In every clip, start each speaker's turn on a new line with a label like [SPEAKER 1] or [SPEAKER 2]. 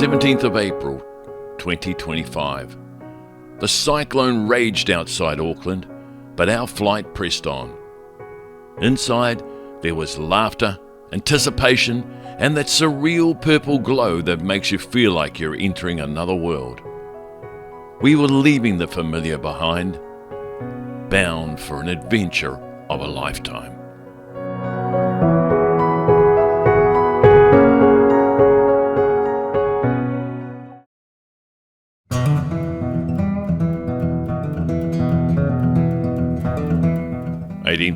[SPEAKER 1] 17th of April, 2025. The cyclone raged outside Auckland, but our flight pressed on. Inside, there was laughter, anticipation, and that surreal purple glow that makes you feel like you're entering another world. We were leaving the familiar behind, bound for an adventure of a lifetime.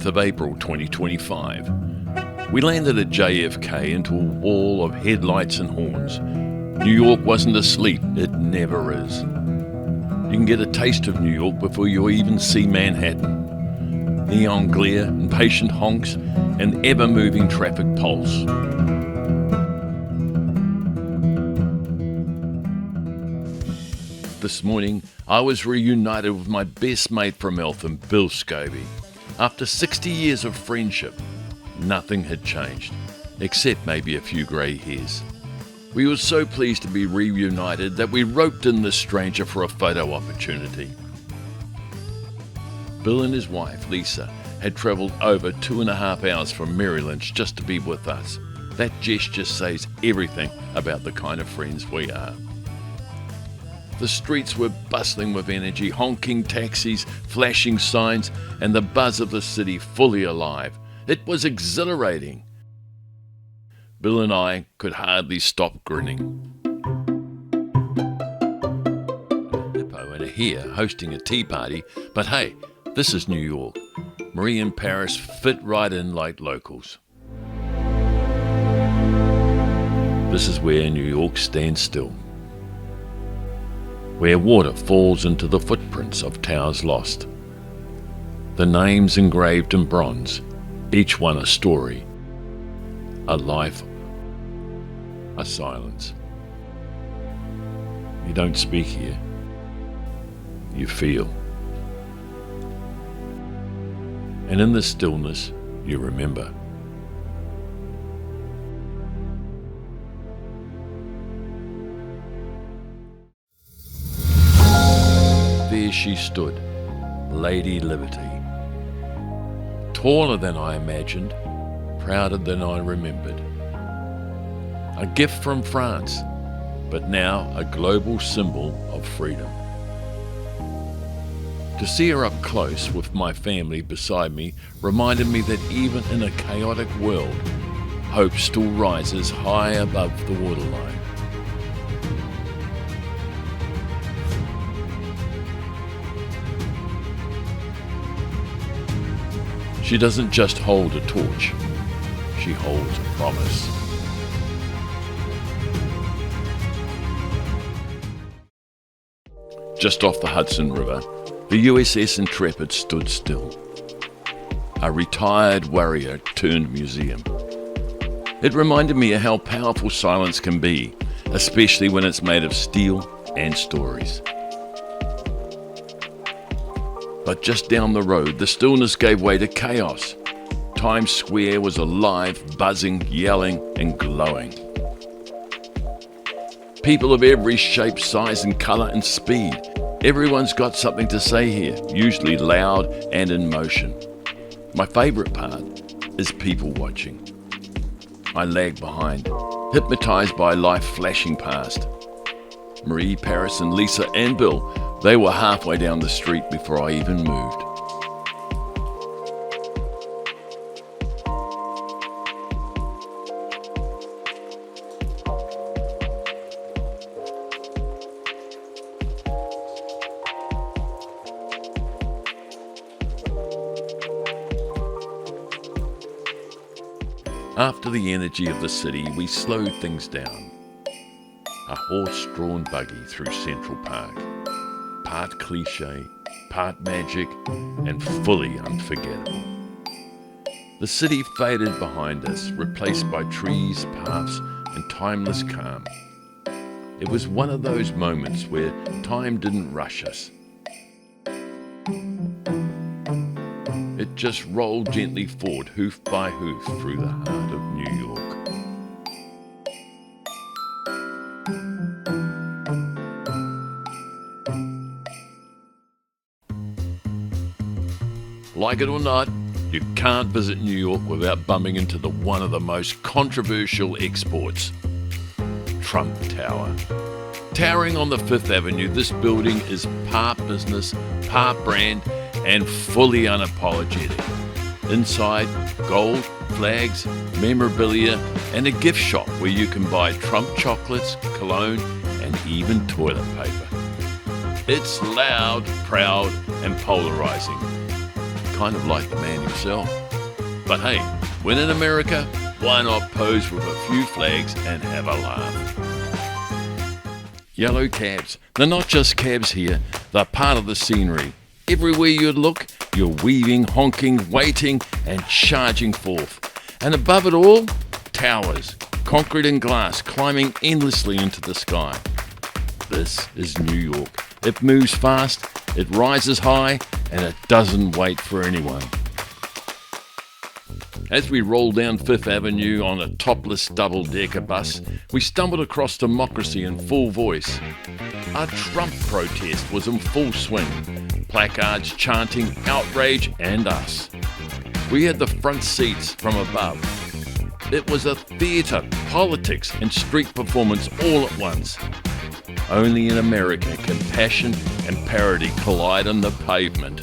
[SPEAKER 1] of April 2025. We landed at JFK into a wall of headlights and horns. New York wasn't asleep, it never is. You can get a taste of New York before you even see Manhattan. Neon glare, impatient honks, and ever-moving traffic pulse. This morning, I was reunited with my best mate from Eltham, Bill Scobie. After 60 years of friendship, nothing had changed, except maybe a few grey hairs. We were so pleased to be reunited that we roped in this stranger for a photo opportunity. Bill and his wife, Lisa, had travelled over 2.5 hours from Maryland just to be with us. That gesture says everything about the kind of friends we are. The streets were bustling with energy, honking taxis, flashing signs, and the buzz of the city fully alive. It was exhilarating. Bill and I could hardly stop grinning. Hippo and are here hosting a tea party, but hey, this is New York. Marie and Paris fit right in like locals. This is where New York stands still, where water falls into the footprints of towers lost. The names engraved in bronze, each one a story, a life, a silence. You don't speak here, you feel. And in the stillness, you remember. There she stood, Lady Liberty. Taller than I imagined, prouder than I remembered. A gift from France, but now a global symbol of freedom. To see her up close with my family beside me reminded me that even in a chaotic world, hope still rises high above the waterline. She doesn't just hold a torch, she holds a promise. Just off the Hudson River, the USS Intrepid stood still. A retired warrior turned museum. It reminded me of how powerful silence can be, especially when it's made of steel and stories. But just down the road, the stillness gave way to chaos. Times Square was alive, buzzing, yelling, and glowing. People of every shape, size, and colour and speed. Everyone's got something to say here, usually loud and in motion. My favourite part is people watching. I lag behind, hypnotised by life flashing past. Marie, Paris, and Lisa and Bill, they were halfway down the street before I even moved. After the energy of the city, we slowed things down. A horse-drawn buggy through Central Park. Part cliche, part magic, and fully unforgettable. The city faded behind us, replaced by trees, paths, and timeless calm. It was one of those moments where time didn't rush us. It just rolled gently forward, hoof by hoof, through the heart of New York. Like it or not, you can't visit New York without bumping into one of the most controversial exports, Trump Tower. Towering on the 5th Avenue, this building is part business, part brand, and fully unapologetic. Inside, gold, flags, memorabilia, and a gift shop where you can buy Trump chocolates, cologne, and even toilet paper. It's loud, proud, and polarizing. Kind of like the man himself. But hey, when in America, why not pose with a few flags and have a laugh? Yellow cabs. They're not just cabs here, they're part of the scenery. Everywhere you look, you're weaving, honking, waiting, and charging forth. And above it all, towers, concrete and glass, climbing endlessly into the sky. This is New York. It moves fast, it rises high, and it doesn't wait for anyone. As we rolled down 5th Avenue on a topless double-decker bus, we stumbled across democracy in full voice. A Trump protest was in full swing, placards chanting outrage and us. We had the front seats from above. It was a theatre, politics and street performance all at once. Only in America can passion and parody collide on the pavement.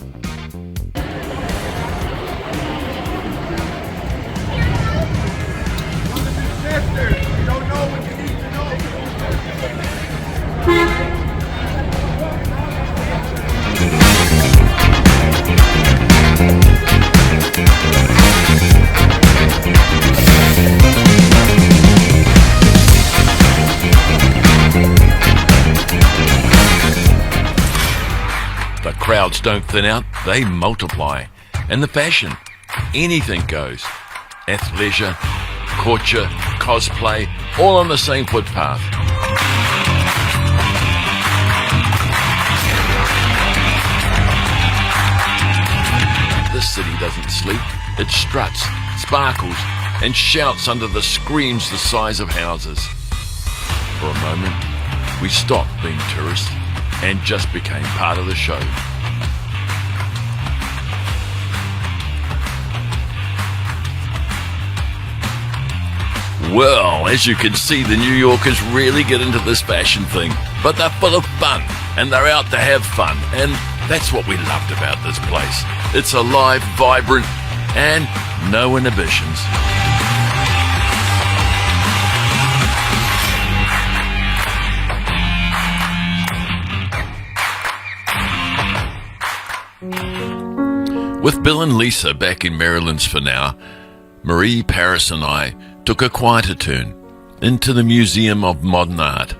[SPEAKER 2] You don't know what you need to know.
[SPEAKER 1] The crowds don't thin out, they multiply. And the fashion, anything goes. Athleisure, culture, cosplay, all on the same footpath. This city doesn't sleep, it struts, sparkles, and shouts under the screams the size of houses. For a moment, we stopped being tourists and just became part of the show. Well, as you can see, the New Yorkers really get into this fashion thing, but they're full of fun, and they're out to have fun, and that's what we loved about this place. It's alive, vibrant, and no inhibitions. With Bill and Lisa back in Maryland's for now, Marie, Paris and I took a quieter turn into the Museum of Modern Art.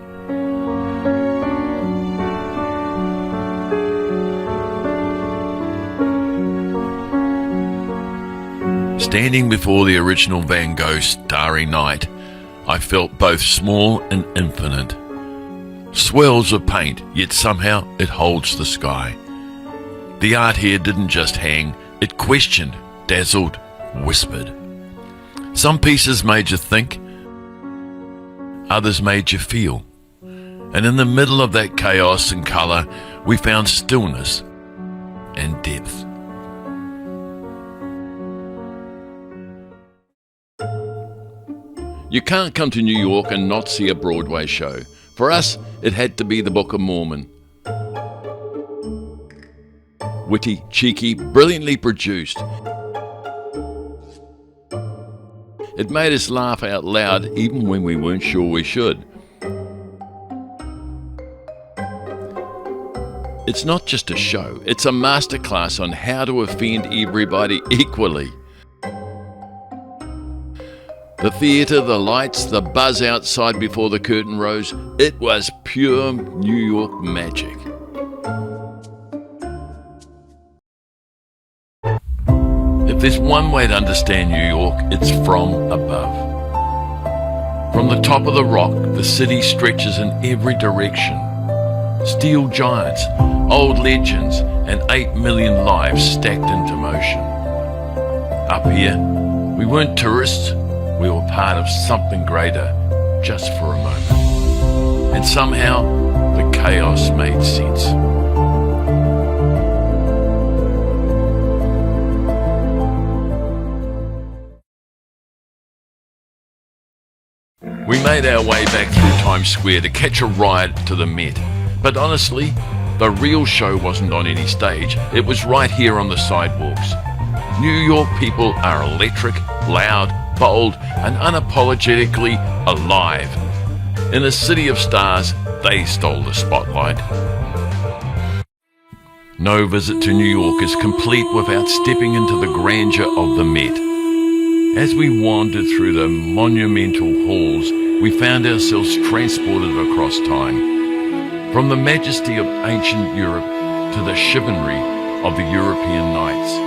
[SPEAKER 1] Standing before the original Van Gogh Starry Night, I felt both small and infinite. Swirls of paint, yet somehow it holds the sky. The art here didn't just hang, it questioned, dazzled, whispered. Some pieces made you think, others made you feel. And in the middle of that chaos and colour, we found stillness and depth. You can't come to New York and not see a Broadway show. For us, it had to be the Book of Mormon. Witty, cheeky, brilliantly produced. It made us laugh out loud even when we weren't sure we should. It's not just a show, it's a masterclass on how to offend everybody equally. The theatre, the lights, the buzz outside before the curtain rose, it was pure New York magic. If there's one way to understand New York, it's from above. From the top of the rock, the city stretches in every direction. Steel giants, old legends, and 8 million lives stacked into motion. Up here, we weren't tourists, we were part of something greater, just for a moment. And somehow, the chaos made sense. We made our way back through Times Square to catch a ride to the Met. But honestly, the real show wasn't on any stage. It was right here on the sidewalks. New York people are electric, loud, bold, and unapologetically alive. In a city of stars, they stole the spotlight. No visit to New York is complete without stepping into the grandeur of the Met. As we wandered through the monumental halls, we found ourselves transported across time. From the majesty of ancient Europe to the chivalry of the European knights.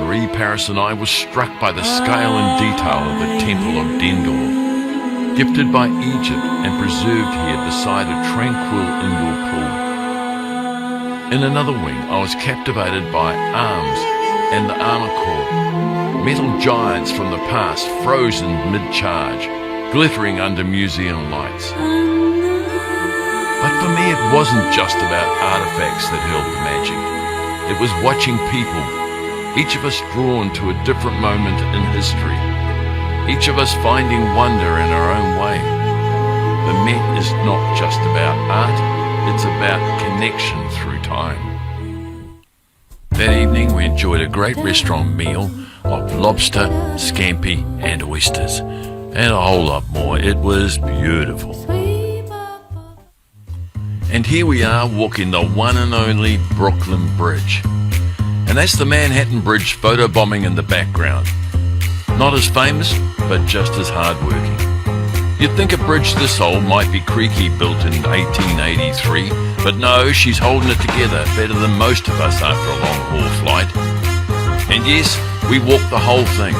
[SPEAKER 1] Marie, Paris and I were struck by the scale and detail of the Temple of Dendor, gifted by Egypt and preserved here beside a tranquil indoor pool. In another wing, I was captivated by arms and the armour corps, metal giants from the past frozen mid-charge, glittering under museum lights. But for me, it wasn't just about artifacts that held the magic. It was watching people, each of us drawn to a different moment in history, each of us finding wonder in our own way. The Met is not just about art, it's about connection through time. That evening we enjoyed a great restaurant meal of lobster, scampi and oysters, and a whole lot more. It was beautiful. And here we are walking the one and only Brooklyn Bridge. And that's the Manhattan Bridge photobombing in the background. Not as famous, but just as hardworking. You'd think a bridge this old might be creaky, built in 1883, but no, she's holding it together better than most of us after a long-haul flight. And yes, we walked the whole thing.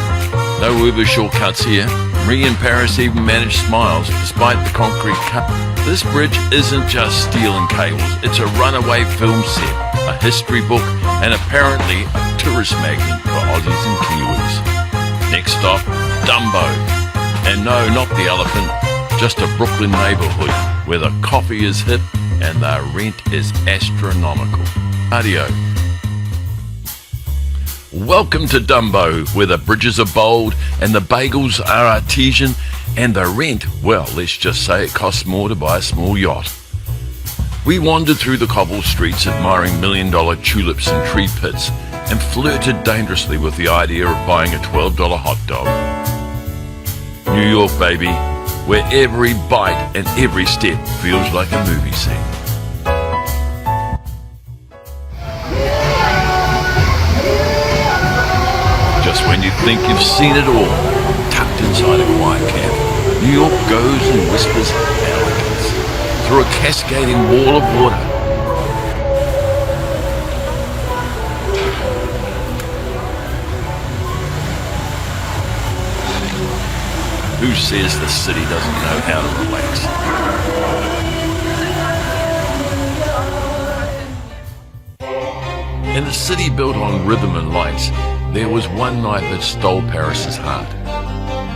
[SPEAKER 1] No Uber shortcuts here. Marie and Paris even managed smiles despite the concrete cut. This bridge isn't just steel and cables, it's a runaway film set, a history book, and apparently a tourist magnet for Aussies and Kiwis. Next stop, Dumbo. And no, not the elephant, just a Brooklyn neighbourhood where the coffee is hip and the rent is astronomical. Adio. Welcome to Dumbo, where the bridges are bold and the bagels are artesian and the rent, well, let's just say it costs more to buy a small yacht. We wandered through the cobbled streets admiring million-dollar tulips and tree pits and flirted dangerously with the idea of buying a $12 hot dog. New York, baby, where every bite and every step feels like a movie scene. Just when you think you've seen it all, tucked inside a quiet cab, New York goes and whispers elegance through a cascading wall of water. Who says the city doesn't know how to relax? In a city built on rhythm and lights, there was one night that stole Paris's heart.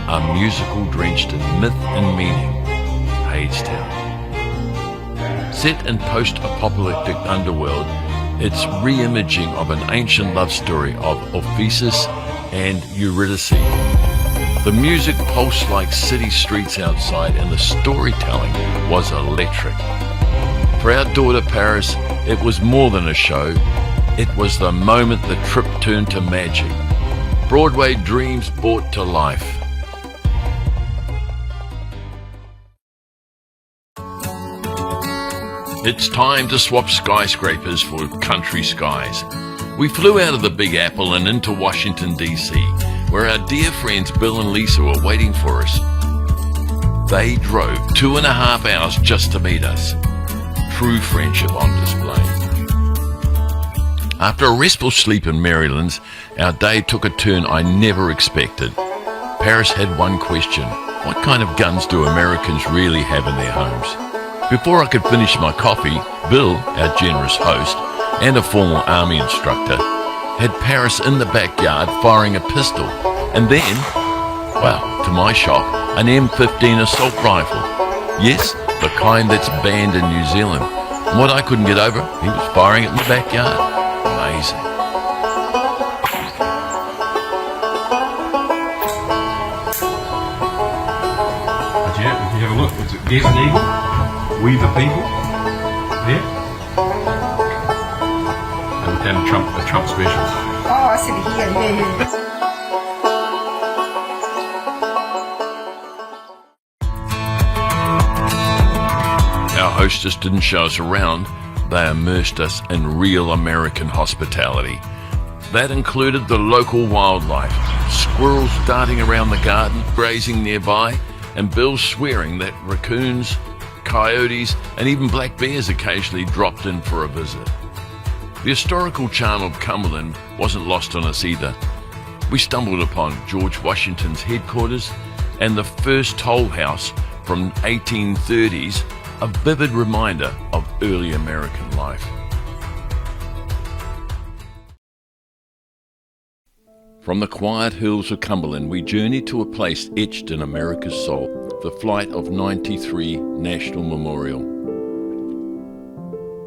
[SPEAKER 1] A musical drenched in myth and meaning, Hadestown. Set in post-apocalyptic underworld, it's re-imaging of an ancient love story of Orpheus and Eurydice. The music pulsed like city streets outside, and the storytelling was electric. For our daughter Paris, it was more than a show. It was the moment the trip turned to magic. Broadway dreams brought to life. It's time to swap skyscrapers for country skies. We flew out of the Big Apple and into Washington, D.C., where our dear friends Bill and Lisa were waiting for us. They drove 2.5 hours just to meet us. True friendship on display. After a restful sleep in Maryland's, our day took a turn I never expected. Paris had one question: what kind of guns do Americans really have in their homes? Before I could finish my coffee, Bill, our generous host, and a former army instructor, had Paris in the backyard firing a pistol, and then, well, to my shock, an M15 assault rifle. Yes, the kind that's banned in New Zealand. And what I couldn't get over, he was firing it in the backyard. Amazing.
[SPEAKER 3] Yeah, if you have a look, it's a Desert Eagle, We the People, there. And a Trump special.
[SPEAKER 4] Oh, I see it here, yeah.
[SPEAKER 1] Our hostess didn't show us around, they immersed us in real American hospitality. That included the local wildlife, squirrels darting around the garden, grazing nearby, and Bill swearing that raccoons, coyotes, and even black bears occasionally dropped in for a visit. The historical charm of Cumberland wasn't lost on us either. We stumbled upon George Washington's headquarters and the first toll house from 1830s, a vivid reminder of early American life. From the quiet hills of Cumberland, we journeyed to a place etched in America's soul, the Flight of 93 National Memorial.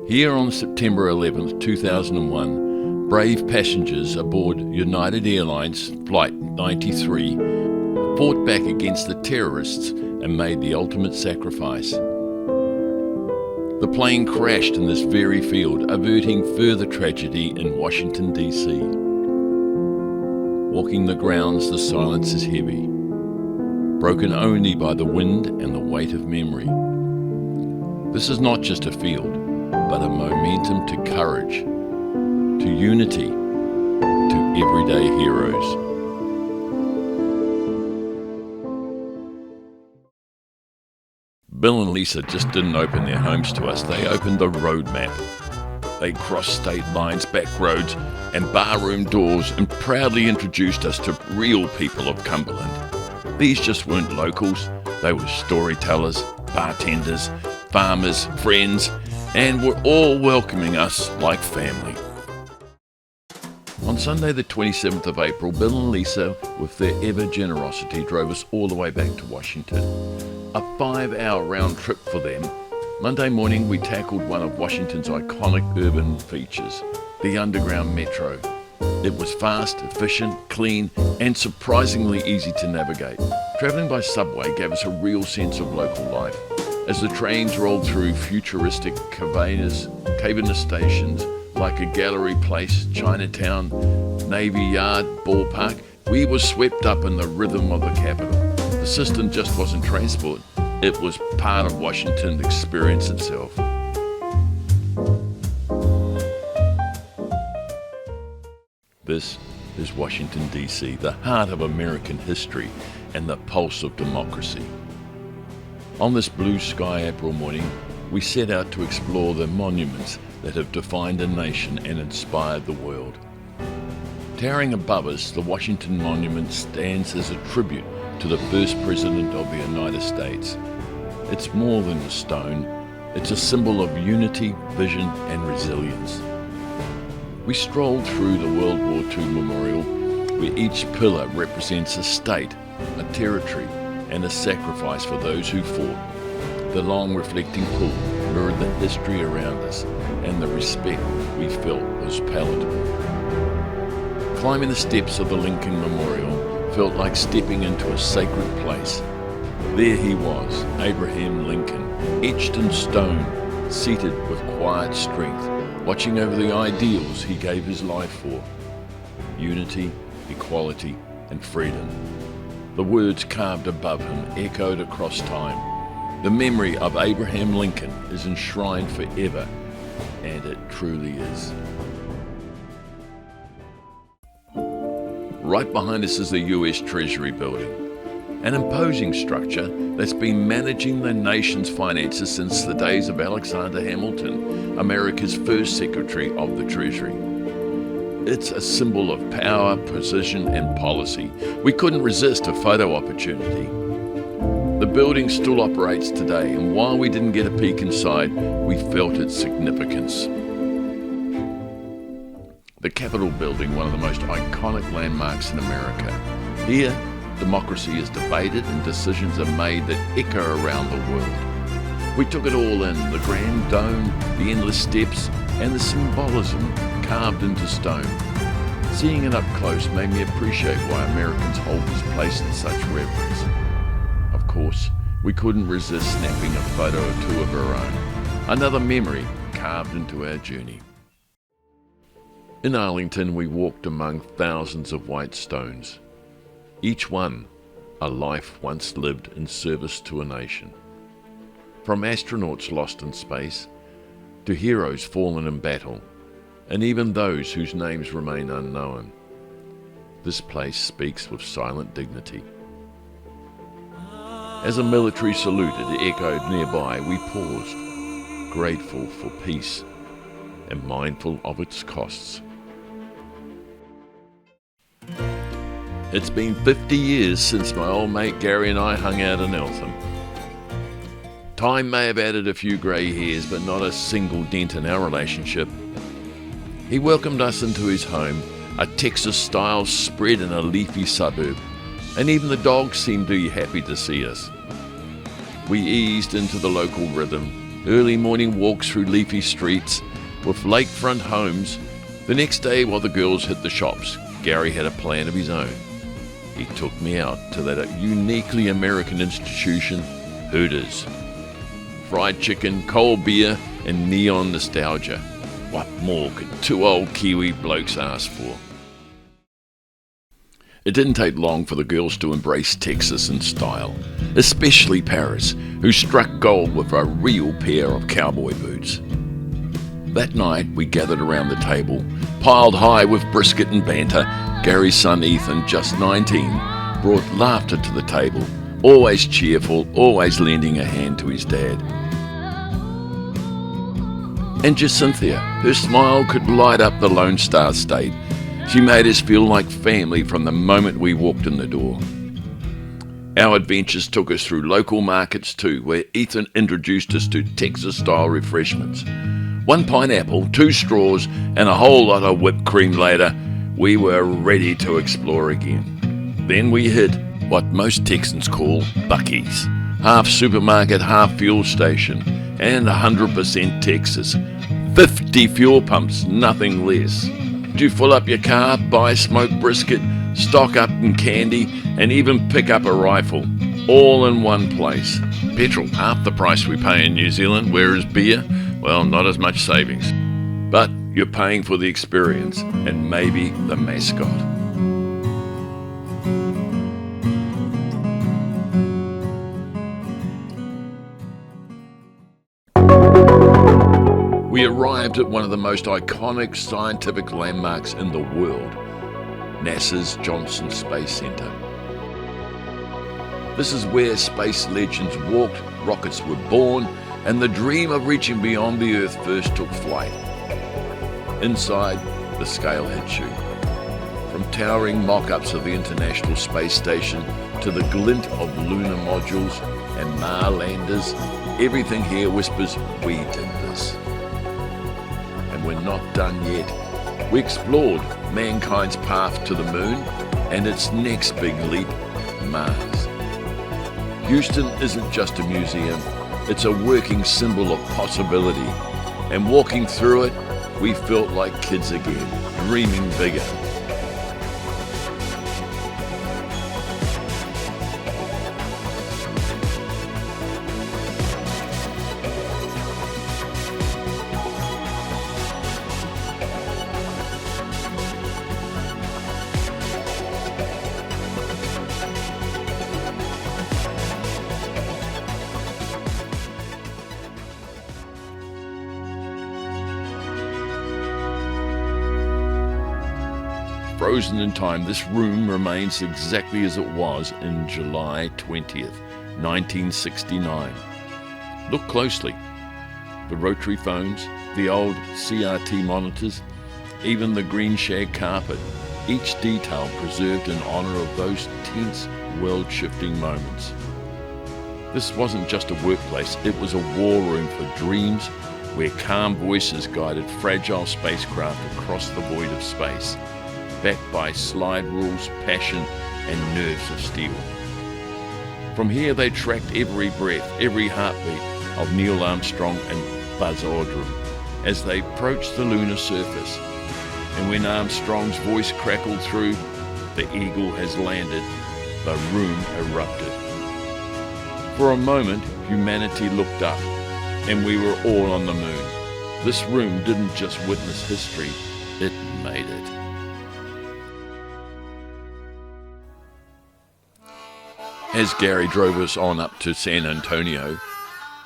[SPEAKER 1] Here on September 11, 2001, brave passengers aboard United Airlines Flight 93 fought back against the terrorists and made the ultimate sacrifice. The plane crashed in this very field, averting further tragedy in Washington, D.C. Walking the grounds, the silence is heavy, broken only by the wind and the weight of memory. This is not just a field, but a momentum to courage, to unity, to everyday heroes. Bill and Lisa just didn't open their homes to us, they opened the roadmap. They crossed state lines, back roads and barroom doors and proudly introduced us to real people of Cumberland. These just weren't locals, they were storytellers, bartenders, farmers, friends, and were all welcoming us like family. On Sunday the 27th of April, Bill and Lisa, with their ever generosity, drove us all the way back to Washington. A 5-hour round trip for them. Monday morning we tackled one of Washington's iconic urban features, the Underground Metro. It was fast, efficient, clean, and surprisingly easy to navigate. Travelling by subway gave us a real sense of local life, as the trains rolled through futuristic caverns stations like a Gallery Place, Chinatown, Navy Yard, Ballpark. We were swept up in the rhythm of the capital. The system just wasn't transport, it was part of Washington's experience itself. This is Washington, D.C., the heart of American history and the pulse of democracy. On this blue sky April morning, we set out to explore the monuments that have defined a nation and inspired the world. Towering above us, the Washington Monument stands as a tribute to the first President of the United States. It's more than a stone, it's a symbol of unity, vision, and resilience. We strolled through the World War II Memorial, where each pillar represents a state, a territory, and a sacrifice for those who fought. The long reflecting pool mirrored the history around us, and the respect we felt was palatable. Climbing the steps of the Lincoln Memorial felt like stepping into a sacred place. There he was, Abraham Lincoln, etched in stone, seated with quiet strength, watching over the ideals he gave his life for: unity, equality, and freedom. The words carved above him echoed across time. The memory of Abraham Lincoln is enshrined forever, and it truly is. Right behind us is the US Treasury Building, an imposing structure that's been managing the nation's finances since the days of Alexander Hamilton, America's first Secretary of the Treasury. It's a symbol of power, precision, and policy. We couldn't resist a photo opportunity. The building still operates today, and while we didn't get a peek inside, we felt its significance. The Capitol Building, one of the most iconic landmarks in America. Here, democracy is debated and decisions are made that echo around the world. We took it all in, the grand dome, the endless steps, and the symbolism carved into stone. Seeing it up close made me appreciate why Americans hold this place in such reverence. Of course, we couldn't resist snapping a photo or two of our own. Another memory carved into our journey. In Arlington, we walked among thousands of white stones, each one a life once lived in service to a nation. From astronauts lost in space, to heroes fallen in battle, and even those whose names remain unknown. This place speaks with silent dignity. As a military salute echoed nearby, we paused, grateful for peace and mindful of its costs. It's been 50 years since my old mate Gary and I hung out in Eltham. Time may have added a few grey hairs, but not a single dent in our relationship. He welcomed us into his home, a Texas-style spread in a leafy suburb, and even the dogs seemed to be happy to see us. We eased into the local rhythm, early morning walks through leafy streets with lakefront homes. The next day, while the girls hit the shops, Gary had a plan of his own. He took me out to that uniquely American institution, Hooters. Fried chicken, cold beer, and neon nostalgia. What more could two old Kiwi blokes ask for? It didn't take long for the girls to embrace Texas in style, especially Paris, who struck gold with a real pair of cowboy boots. That night, we gathered around the table, piled high with brisket and banter. Gary's son Ethan, just 19, brought laughter to the table, always cheerful, always lending a hand to his dad. And Jacynthia, her smile could light up the Lone Star State. She made us feel like family from the moment we walked in the door. Our adventures took us through local markets too, where Ethan introduced us to Texas-style refreshments. 1 pineapple, 2 straws, and a whole lot of whipped cream later, we were ready to explore again. Then we hit what most Texans call Buc-ee's. Half supermarket, half fuel station, and 100% Texas. 50 fuel pumps, nothing less. Do you fill up your car, buy smoked brisket, stock up in candy, and even pick up a rifle, all in one place. Petrol, half the price we pay in New Zealand, whereas beer, well, not as much savings. But you're paying for the experience and maybe the mascot. We arrived at one of the most iconic scientific landmarks in the world, NASA's Johnson Space Center. This is where space legends walked, rockets were born, and the dream of reaching beyond the Earth first took flight. Inside, the scale had chewed. From towering mock-ups of the International Space Station to the glint of lunar modules and Mars landers, everything here whispers, we did this. And we're not done yet. We explored mankind's path to the moon and its next big leap, Mars. Houston isn't just a museum, it's a working symbol of possibility. And walking through it, we felt like kids again, dreaming bigger. Frozen in time, this room remains exactly as it was in July 20th, 1969. Look closely. The rotary phones, the old CRT monitors, even the green shag carpet, each detail preserved in honor of those tense, world-shifting moments. This wasn't just a workplace, it was a war room for dreams, where calm voices guided fragile spacecraft across the void of space, backed by slide rules, passion, and nerves of steel. From here they tracked every breath, every heartbeat of Neil Armstrong and Buzz Aldrin as they approached the lunar surface. And when Armstrong's voice crackled through, the Eagle has landed, the room erupted. For a moment, humanity looked up, and we were all on the moon. This room didn't just witness history, it made it. As Gary drove us on up to San Antonio,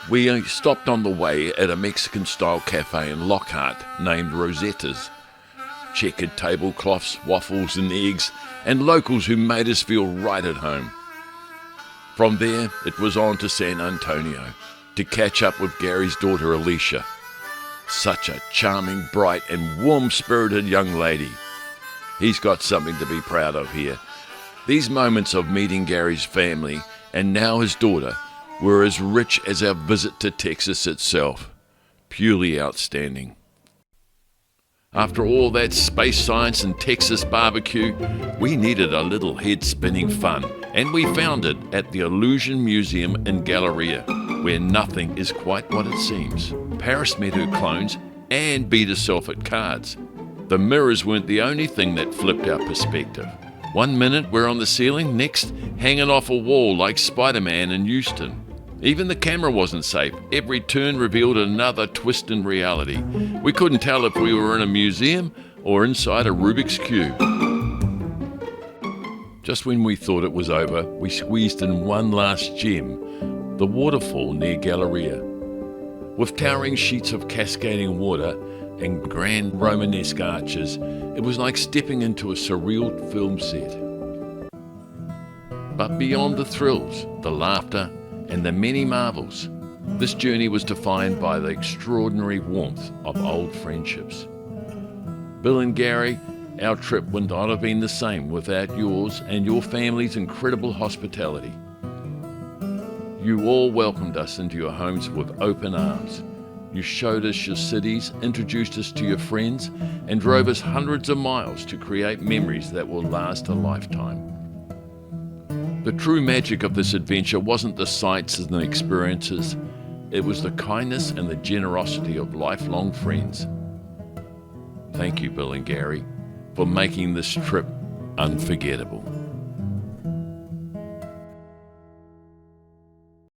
[SPEAKER 1] we stopped on the way at a Mexican-style cafe in Lockhart named Rosetta's. Checkered tablecloths, waffles and eggs, and locals who made us feel right at home. From there, it was on to San Antonio to catch up with Gary's daughter Alicia. Such a charming, bright and warm-spirited young lady. He's got something to be proud of here. These moments of meeting Gary's family and now his daughter were as rich as our visit to Texas itself. Purely outstanding. After all that space science and Texas barbecue, we needed a little head-spinning fun, and we found it at the Illusion Museum in Galleria, where nothing is quite what it seems. Paris met her clones and beat herself at cards. The mirrors weren't the only thing that flipped our perspective. One minute we're on the ceiling, next hanging off a wall like Spider-Man in Houston. Even the camera wasn't safe. Every turn revealed another twist in reality. We couldn't tell if we were in a museum or inside a Rubik's Cube. Just when we thought it was over, we squeezed in one last gem, the waterfall near Galleria. With towering sheets of cascading water and grand Romanesque arches, it was like stepping into a surreal film set. But beyond the thrills, the laughter, and the many marvels, this journey was defined by the extraordinary warmth of old friendships. Bill and Gary, our trip would not have been the same without yours and your family's incredible hospitality. You all welcomed us into your homes with open arms. You showed us your cities, introduced us to your friends, and drove us hundreds of miles to create memories that will last a lifetime. The true magic of this adventure wasn't the sights and the experiences, it was the kindness and the generosity of lifelong friends. Thank you, Bill and Gary, for making this trip unforgettable.